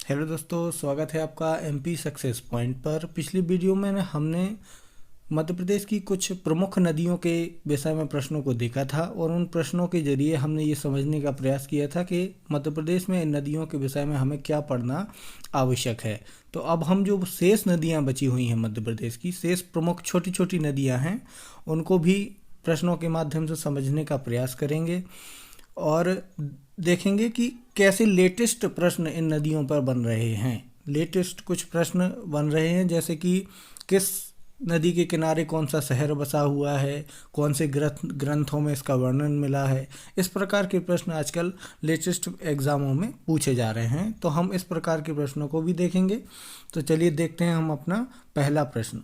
Hello दोस्तों, स्वागत है आपका एमपी सक्सेस पॉइंट पर। पिछली वीडियो में हमने मध्य प्रदेश की कुछ प्रमुख नदियों के विषय में प्रश्नों को देखा था और उन प्रश्नों के जरिए हमने ये समझने का प्रयास किया था कि मध्य प्रदेश में इन नदियों के विषय में हमें क्या पढ़ना आवश्यक है। तो अब हम जो शेष नदियाँ बची हुई हैं मध्य प्रदेश की, शेष प्रमुख छोटी छोटी नदियाँ हैं, उनको भी प्रश्नों के माध्यम से समझने का प्रयास करेंगे और देखेंगे कि कैसे लेटेस्ट प्रश्न इन नदियों पर बन रहे हैं। लेटेस्ट कुछ प्रश्न बन रहे हैं, जैसे कि किस नदी के किनारे कौन सा शहर बसा हुआ है, कौन से ग्रंथों में इसका वर्णन मिला है। इस प्रकार के प्रश्न आजकल लेटेस्ट एग्जामों में पूछे जा रहे हैं, तो हम इस प्रकार के प्रश्नों को भी देखेंगे। तो चलिए देखते हैं हम अपना पहला प्रश्न।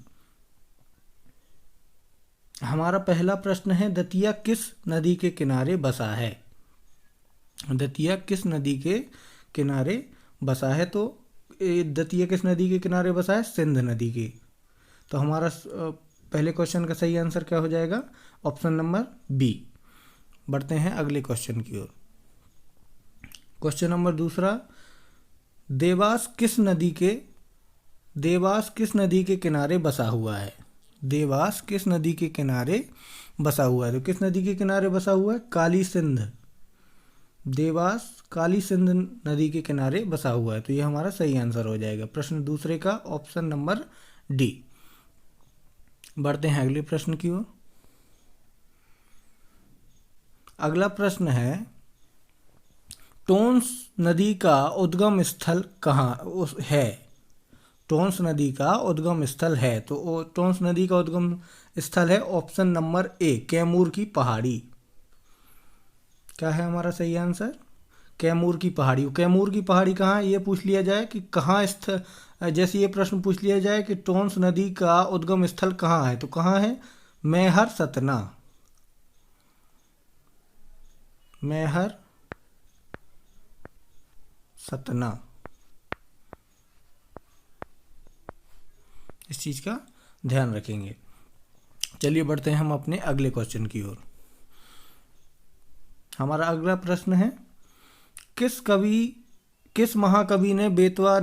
हमारा पहला प्रश्न है, दतिया किस नदी के किनारे बसा है। दतिया किस नदी के किनारे बसा है? तो दतिया किस नदी के किनारे बसा है? सिंध नदी के। तो हमारा पहले क्वेश्चन का सही आंसर क्या हो जाएगा? Option number B. बढ़ते हैं अगले क्वेश्चन की ओर। क्वेश्चन नंबर दूसरा, देवास किस नदी के किनारे बसा हुआ है। देवास किस नदी के किनारे बसा हुआ है? तो किस नदी के किनारे बसा हुआ है? काली सिंध। देवास काली सिंध नदी के किनारे बसा हुआ है, तो ये हमारा सही आंसर हो जाएगा प्रश्न दूसरे का, ऑप्शन नंबर डी। बढ़ते हैं अगले प्रश्न की ओर। अगला प्रश्न है, टोंस नदी का उद्गम स्थल कहाँ है। टोंस नदी का उद्गम स्थल है, तो टोंस नदी का उद्गम स्थल है ऑप्शन नंबर ए, कैमूर की पहाड़ी। क्या है हमारा सही आंसर? कैमूर की पहाड़ी। कैमूर की पहाड़ी कहाँ है, ये पूछ लिया जाए कि कहाँ स्थित, जैसे ये प्रश्न पूछ लिया जाए कि टोंस नदी का उद्गम स्थल कहाँ है, तो कहाँ है? मैहर सतना। मैहर सतना, इस चीज का ध्यान रखेंगे। चलिए बढ़ते हैं हम अपने अगले क्वेश्चन की ओर। हमारा अगला प्रश्न है, किस महाकवि ने बेतवा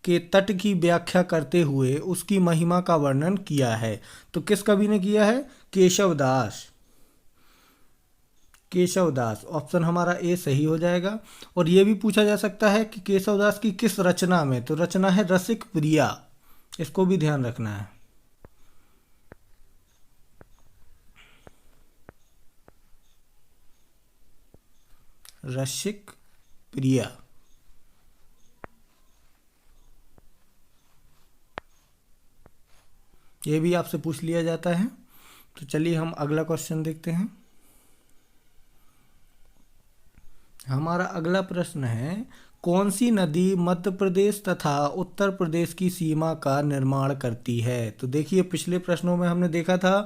के तट की व्याख्या करते हुए उसकी महिमा का वर्णन किया है। तो किस कवि ने किया है? केशवदास। केशवदास, ऑप्शन हमारा ए सही हो जाएगा। और ये भी पूछा जा सकता है कि केशवदास की किस रचना में, तो रचना है रसिक प्रिया। इसको भी ध्यान रखना है। रसिक प्रिया। ये भी आपसे पूछ लिया जाता है। तो चलिए हम अगला क्वेश्चन देखते हैं। हमारा अगला प्रश्न है, कौन सी नदी मध्य प्रदेश तथा उत्तर प्रदेश की सीमा का निर्माण करती है। तो देखिए, पिछले प्रश्नों में हमने देखा था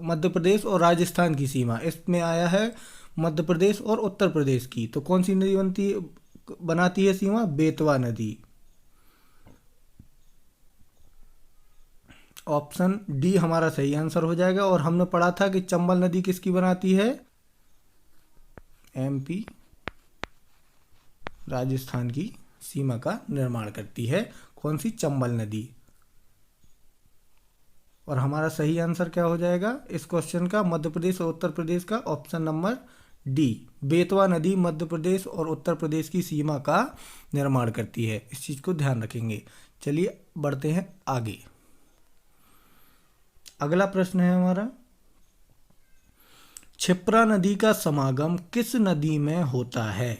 मध्य प्रदेश और राजस्थान की सीमा, इसमें आया है मध्य प्रदेश और उत्तर प्रदेश की। तो कौन सी नदी बनाती है सीमा? बेतवा नदी। ऑप्शन डी हमारा सही आंसर हो जाएगा। और हमने पढ़ा था कि चंबल नदी किसकी बनाती है? एमपी राजस्थान की सीमा का निर्माण करती है। कौन सी? चंबल नदी। और हमारा सही आंसर क्या हो जाएगा इस क्वेश्चन का, मध्य प्रदेश और उत्तर प्रदेश का? ऑप्शन नंबर डी, बेतवा नदी मध्य प्रदेश और उत्तर प्रदेश की सीमा का निर्माण करती है। इस चीज को ध्यान रखेंगे। चलिए बढ़ते हैं आगे। अगला प्रश्न है हमारा, क्षिप्रा नदी का समागम किस नदी में होता है।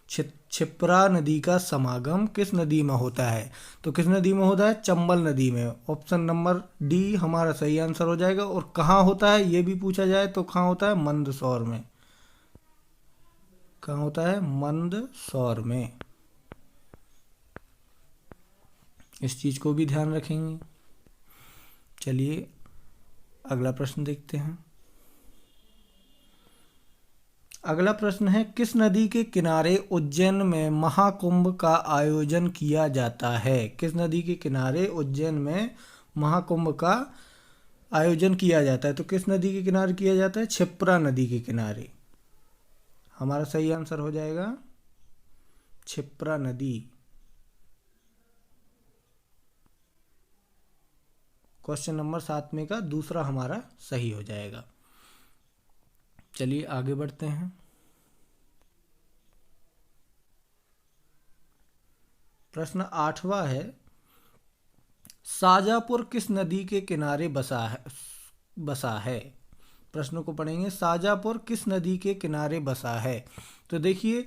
क्षिप्रा नदी का समागम किस नदी में होता है? तो किस नदी में होता है? चंबल नदी में। ऑप्शन नंबर डी हमारा सही आंसर हो जाएगा। और कहाँ होता है ये भी पूछा जाए तो कहाँ होता है? मंदसौर में। कहाँ होता है? मंदसौर में। इस चीज को भी ध्यान रखेंगे। चलिए अगला प्रश्न देखते हैं। अगला प्रश्न है, किस नदी के किनारे उज्जैन में महाकुंभ का आयोजन किया जाता है। किस नदी के किनारे उज्जैन में महाकुंभ का आयोजन किया जाता है? तो किस नदी के किनारे किया जाता है? क्षिप्रा नदी के किनारे। हमारा सही आंसर हो जाएगा क्षिप्रा नदी। क्वेश्चन नंबर 7 में का दूसरा हमारा सही हो जाएगा। चलिए आगे बढ़ते हैं। प्रश्न 8वां है, शाजापुर किस नदी के किनारे बसा है। प्रश्न को पढ़ेंगे, शाजापुर किस नदी के किनारे बसा है। तो देखिए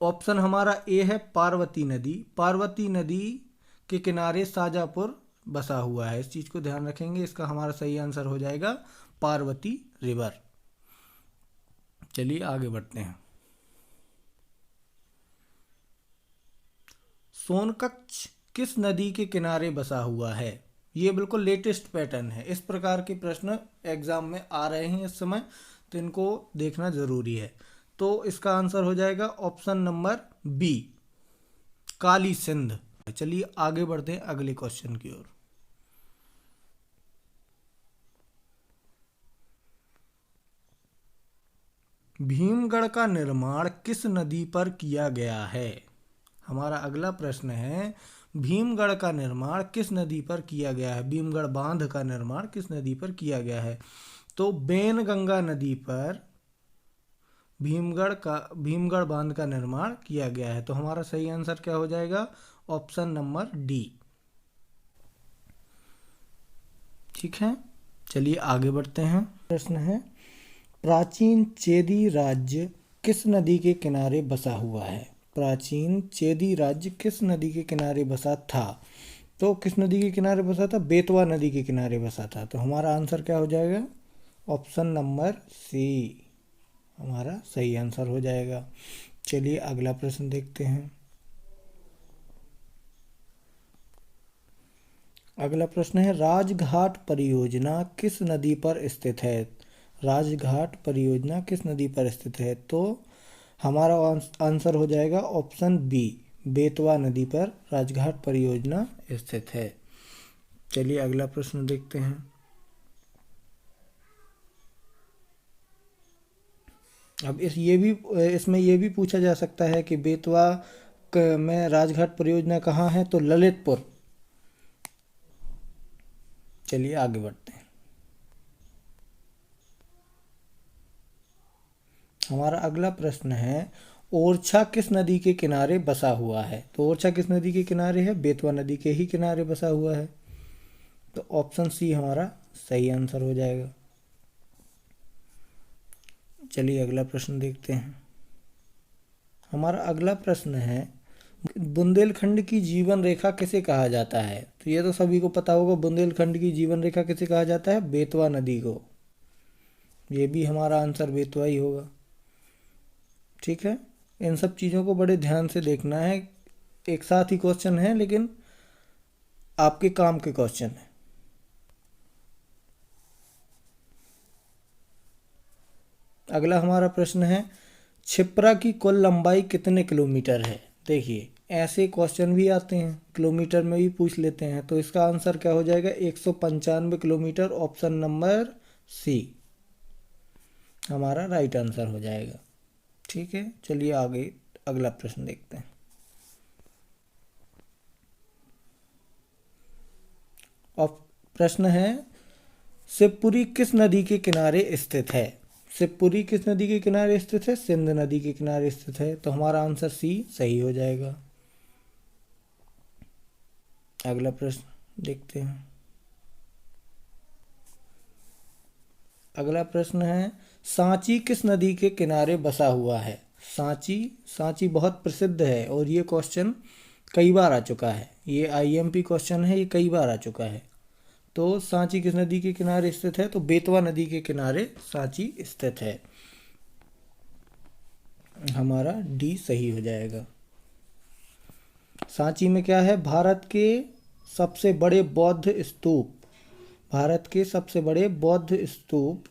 ऑप्शन हमारा ए है पार्वती नदी। पार्वती नदी के किनारे शाजापुर बसा हुआ है, इस चीज को ध्यान रखेंगे। इसका हमारा सही आंसर हो जाएगा पार्वती रिवर। चलिए आगे बढ़ते हैं। सोनकच्छ किस नदी के किनारे बसा हुआ है। ये बिल्कुल लेटेस्ट पैटर्न है, इस प्रकार के प्रश्न एग्जाम में आ रहे हैं इस समय, तो इनको देखना जरूरी है। तो इसका आंसर हो जाएगा option number B, Kali Sindh. चलिए आगे बढ़ते हैं अगले क्वेश्चन की ओर। भीमगढ़ का निर्माण किस नदी पर किया गया है। हमारा अगला प्रश्न है, भीमगढ़ का निर्माण किस नदी पर किया गया है। भीमगढ़ बांध का निर्माण किस नदी पर किया गया है। तो बेनगंगा नदी पर भीमगढ़ बांध का निर्माण किया गया है। तो हमारा सही आंसर क्या हो जाएगा, ऑप्शन नंबर डी। ठीक है, चलिए आगे बढ़ते हैं। प्रश्न है, प्राचीन चेदी राज्य किस नदी के किनारे बसा हुआ है। प्राचीन चेदी राज्य किस नदी के किनारे बसा था। तो किस नदी के किनारे बसा था, बेतवा नदी के किनारे बसा था। तो हमारा आंसर क्या हो जाएगा, ऑप्शन नंबर सी हमारा सही आंसर हो जाएगा। चलिए अगला प्रश्न देखते हैं। अगला प्रश्न है, राजघाट परियोजना किस नदी पर स्थित है। राजघाट परियोजना किस नदी पर स्थित है। तो हमारा आंसर हो जाएगा ऑप्शन बी, बेतवा नदी पर राजघाट परियोजना स्थित है। चलिए अगला प्रश्न देखते हैं। अब इसमें ये भी पूछा जा सकता है कि बेतवा में राजघाट परियोजना कहाँ है। तो ललितपुर। चलिए आगे बढ़ते हैं। हमारा अगला प्रश्न है, ओरछा किस नदी के किनारे बसा हुआ है। तो ओरछा किस नदी के किनारे है, बेतवा नदी के ही किनारे बसा हुआ है। तो ऑप्शन सी हमारा सही आंसर हो जाएगा। चलिए अगला प्रश्न देखते हैं। हमारा अगला प्रश्न है, बुंदेलखंड की जीवन रेखा किसे कहा जाता है। तो ये तो सभी को पता होगा, बुंदेलखंड की जीवन रेखा किसे कहा जाता है, बेतवा नदी को। ये भी हमारा आंसर बेतवा ही होगा। ठीक है, इन सब चीज़ों को बड़े ध्यान से देखना है। एक साथ ही क्वेश्चन है लेकिन आपके काम के क्वेश्चन है। अगला हमारा प्रश्न है, क्षिप्रा की कुल लंबाई कितने किलोमीटर है। देखिए ऐसे क्वेश्चन भी आते हैं, किलोमीटर में भी पूछ लेते हैं। तो इसका आंसर क्या हो जाएगा, 195 किलोमीटर। ऑप्शन नंबर सी हमारा राइट आंसर हो जाएगा। ठीक है, चलिए आगे अगला प्रश्न देखते हैं। और प्रश्न है, शिवपुरी किस नदी के किनारे स्थित है। शिवपुरी किस नदी के किनारे स्थित है, सिंध नदी के किनारे स्थित है। तो हमारा आंसर सी सही हो जाएगा। अगला प्रश्न देखते हैं। अगला प्रश्न है, सांची किस नदी के किनारे बसा हुआ है। सांची बहुत प्रसिद्ध है और ये क्वेश्चन कई बार आ चुका है। ये आईएमपी क्वेश्चन है, ये कई बार आ चुका है। तो सांची किस नदी के किनारे स्थित है। तो बेतवा नदी के किनारे सांची स्थित है। हमारा डी सही हो जाएगा। सांची में क्या है, भारत के सबसे बड़े बौद्ध स्तूप। भारत के सबसे बड़े बौद्ध स्तूप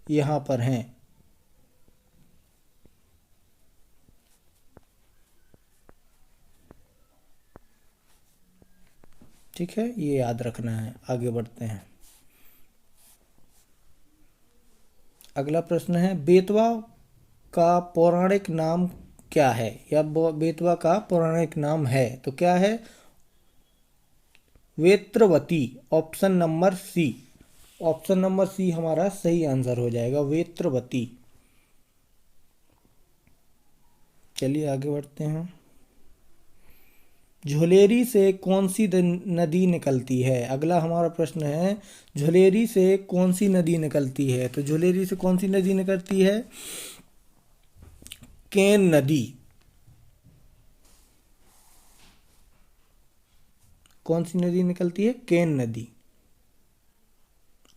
यहाँ पर हैं। ठीक है, ये याद रखना है। आगे बढ़ते हैं। अगला प्रश्न है, बेतवा का पौराणिक नाम क्या है, या बेतवा का पौराणिक नाम है। तो क्या है, Vetravati, option number C. Option number C हमारा सही आंसर हो जाएगा, वेत्रवती। चलिए आगे बढ़ते हैं। झुलेरी से कौन सी नदी निकलती है? अगला हमारा प्रश्न है, झुलेरी से कौन सी नदी निकलती है? तो झुलेरी से कौन सी नदी निकलती है? केन नदी। कौन सी नदी निकलती है? केन नदी।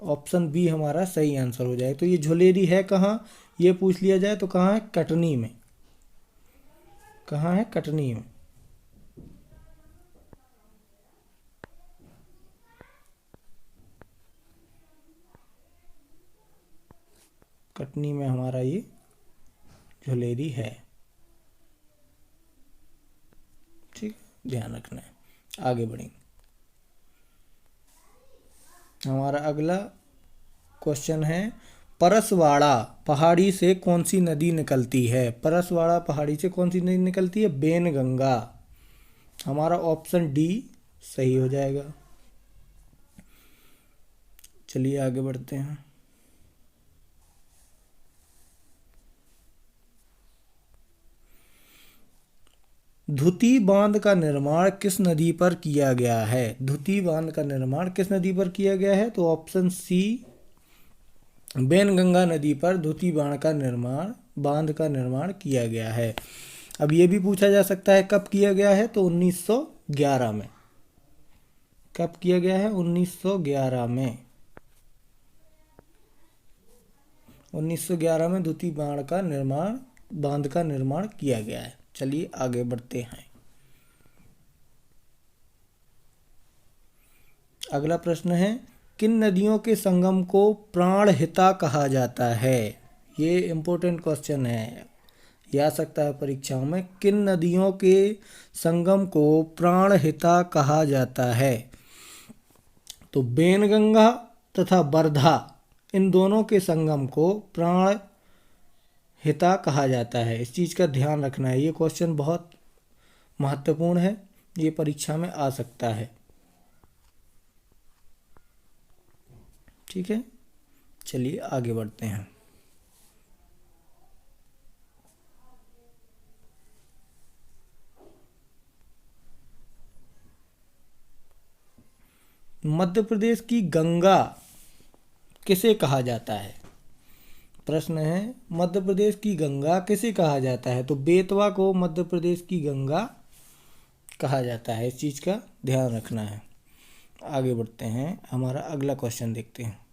ऑप्शन बी हमारा सही आंसर हो जाए। तो ये झुलेरी है कहाँ, ये पूछ लिया जाए तो कहाँ है? कटनी में। कहाँ है? कटनी में। कटनी में हमारा ये झुलेरी है। ठीक, ध्यान रखना है। आगे बढ़ेंगे। हमारा अगला क्वेश्चन है, परसवाड़ा पहाड़ी से कौन सी नदी निकलती है? परसवाड़ा पहाड़ी से कौन सी नदी निकलती है? बेनगंगा। हमारा ऑप्शन डी सही हो जाएगा। चलिए आगे बढ़ते हैं। धुती बांध का निर्माण किस नदी पर किया गया है? धुती बांध का निर्माण किस नदी पर किया गया है? तो ऑप्शन सी, बेनगंगा नदी पर धुती बांध का निर्माण किया गया है। अब ये भी पूछा जा सकता है कब किया गया है? तो 1911 में। कब किया गया है? 1911 में। 1911 में धुती बांध का निर्माण किया गया है। चलिए आगे बढ़ते हैं। अगला प्रश्न है, किन नदियों के संगम को प्राणहिता कहा जाता है? ये इम्पोर्टेंट क्वेश्चन है, ये आ सकता है परीक्षाओं में। किन नदियों के संगम को प्राणहिता कहा जाता है? तो बेनगंगा तथा वर्धा, इन दोनों के संगम को प्राणहिता कहा जाता है। इस चीज़ का ध्यान रखना है, ये क्वेश्चन बहुत महत्वपूर्ण है, ये परीक्षा में आ सकता है। ठीक है, चलिए आगे बढ़ते हैं। मध्य प्रदेश की गंगा किसे कहा जाता है? प्रश्न है, मध्य प्रदेश की गंगा किसे कहा जाता है? तो बेतवा को मध्य प्रदेश की गंगा कहा जाता है। इस चीज़ का ध्यान रखना है। आगे बढ़ते हैं, हमारा अगला क्वेश्चन देखते हैं।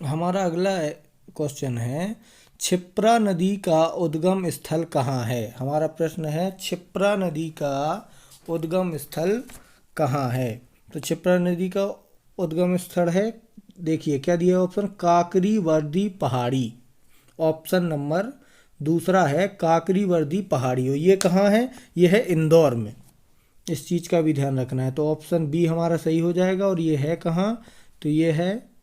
हमारा अगला क्वेश्चन है, क्षिप्रा नदी का उद्गम स्थल कहाँ है? हमारा प्रश्न है, क्षिप्रा नदी का उद्गम स्थल कहाँ है? तो क्षिप्रा नदी का उद्गम स्थल है, देखिए क्या दिया ऑप्शन, काकरी वर्दी पहाड़ी। ऑप्शन नंबर दूसरा है काकरी वर्दी पहाड़ी। ये कहाँ है? ये है इंदौर में। इस चीज़ का भी ध्यान रखना है। तो ऑप्शन बी हमारा सही हो जाएगा। और ये है कहाँ? तो ये है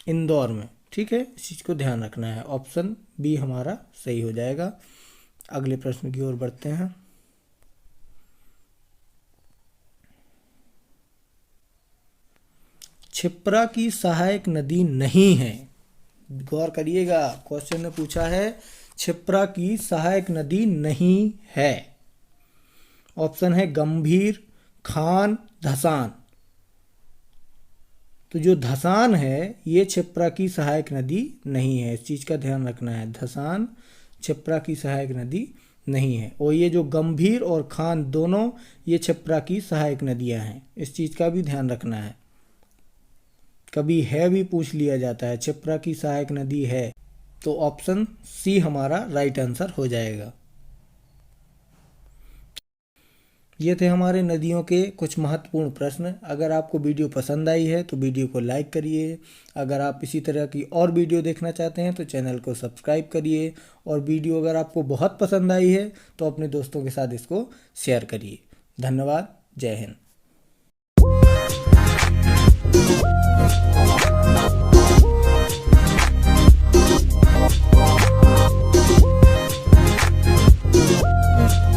इंदौर में। ठीक है, इस चीज़ को ध्यान रखना है। ऑप्शन बी हमारा सही हो जाएगा। अगले प्रश्न की ओर बढ़ते हैं। क्षिप्रा की सहायक नदी नहीं है। गौर करिएगा, क्वेश्चन ने पूछा है क्षिप्रा की सहायक नदी नहीं है। ऑप्शन है गंभीर, खान, धसान। तो जो धसान है ये क्षिप्रा की सहायक नदी नहीं है। इस चीज़ का ध्यान रखना है, धसान क्षिप्रा की सहायक नदी नहीं है। और ये जो गंभीर और खान दोनों ये क्षिप्रा की सहायक नदियां हैं। इस चीज़ का भी ध्यान रखना है। कभी है भी पूछ लिया जाता है क्षिप्रा की सहायक नदी है, तो ऑप्शन सी हमारा राइट आंसर हो जाएगा। ये थे हमारे नदियों के कुछ महत्वपूर्ण प्रश्न। अगर आपको वीडियो पसंद आई है तो वीडियो को लाइक करिए। अगर आप इसी तरह की और वीडियो देखना चाहते हैं तो चैनल को सब्सक्राइब करिए। और वीडियो अगर आपको बहुत पसंद आई है तो अपने दोस्तों के साथ इसको शेयर करिए। धन्यवाद। जय हिंद।